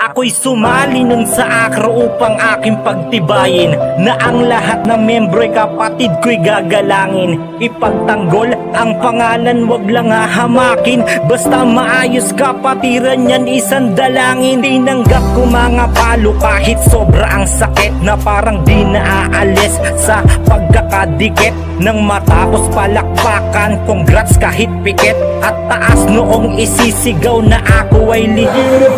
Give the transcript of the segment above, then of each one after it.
Ako'y sumali nun sa akro upang aking pagtibayin na ang lahat ng membro'y kapatid ko'y gagalangin. Ipagtanggol ang pangalan, wag lang hahamakin. Basta maayos kapatiran yan, isang dalangin. Tinanggap ko mga palo kahit sobra ang sakit na parang di naaalis sa pagkakadikit. Nang matapos palakpakan, congrats kahit pikit. At taas noong isisigaw na ako ay legit.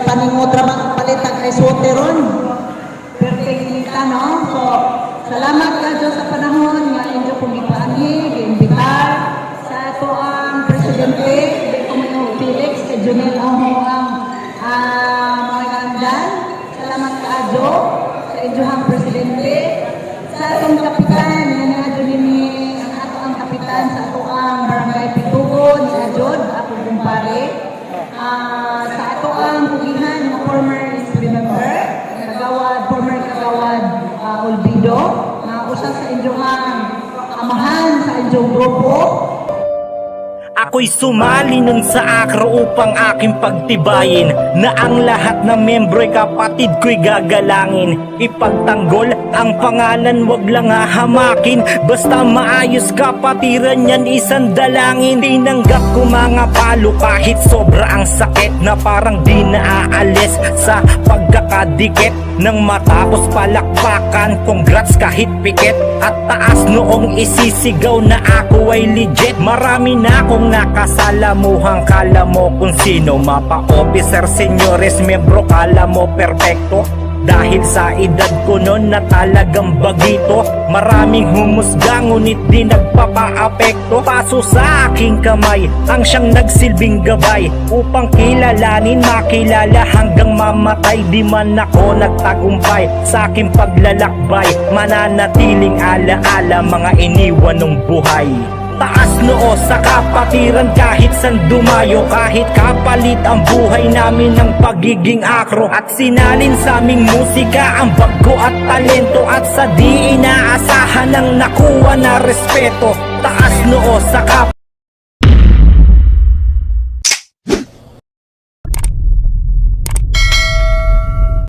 Paningotra bang palitag kay Soteron. Perfect kita, no? So, salamat ka Diyos sa panahon nga inyo kong ipaanhi, i-imbitar sa ito ang Presidente, Kumanong Felix, kay Junel Aho ang mga kandan. Salamat ka Diyos sa inyo ang Presidente, sa itong kapitan, yan nga Junini, ang ato ang kapitan sa ito ang Barangay Pitugon, sa Jod, ako kumpare. Sa ato ang pugihan ng former member, former kagawad Olvido, na usa sa inyong amahan sa inyong grupo. Ako'y sumali nun sa akro upang aking pagtibayin na ang lahat ng membro'y kapatid ko'y gagalangin. Ipagtanggol ang pangalan, wag lang hahamakin. Basta maayos kapatiran yan, isang dalangin. Tinanggap ko mga palo kahit sobra ang sakit na parang di naaalis sa pagkakadikit. Nang matapos palakpakan, congrats kahit pikit. At taas noong isisigaw na ako ay legit. Marami na akong nakasalamuhang, kala mo kung sino. Mapa-officer, senyores, membro, kala mo perfecto. Dahil sa edad ko noon na talagang bagito. Maraming humusga ngunit di nagpapa-apekto. Paso sa aking kamay ang siyang nagsilbing gabay upang kilalanin, makilala hanggang mamatay. Di man ako nagtagumpay sa aking paglalakbay, mananatiling alaala mga iniwan ng buhay. Taas noo sa kapatiran kahit san dumayo, kahit kapalit ang buhay namin ng pagiging akro. At sinalin sa aming musika ang bago at talento, at sa di inaasahan ng nakuha na respeto. Taas noo sa kapatiran